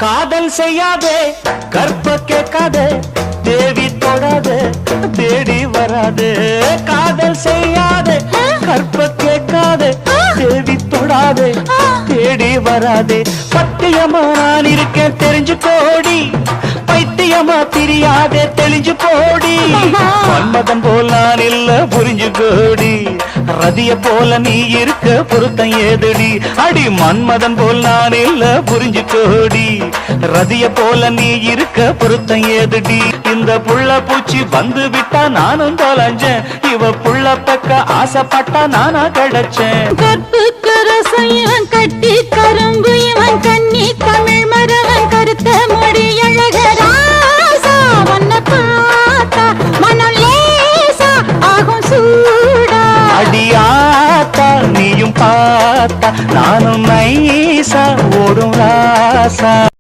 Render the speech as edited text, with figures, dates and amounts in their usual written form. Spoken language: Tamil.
காதல் செய்யாதே கற்ப கேட்காதே தேவி தொடாதே தேடி வராதே காதல் செய்யாதே கற்ப கேட்காதே தேவி தொடாதே தேடி வராதே பத்தியமா நான் இருக்கேன் தெரிஞ்சு கோடி பைத்தியமா தெரியாதே தெளிஞ்சு போடி மன்மதன் போல் நான் இல்ல புரிஞ்சு கோடி ரதிய போல நீ இருக்க பொருத்தம் ஏதடி அடி மன்மதன் போல் நான் இல்ல புரிஞ்சு கோடி ரதிய போல நீ இருக்க பொருத்தம் ஏதடி இந்த புள்ள பூச்சி வந்து விட்டா நானும் தொலைஞ்சேன் இவ புள்ள பக்க ஆசைப்பட்டா நானா கிடைச்சேன் கற்புக்கு ரசம் கட்டி கரும்பு இவன் கண்ணி தமிழ் மரவன் கருத்த மொழி அழகராசா வண்ண பார்த்தா மனம் லேசா ஆகும் சூடா அடியாத்தா நீயும் பார்த்தா நானும் நைசா ஓடும் ராசா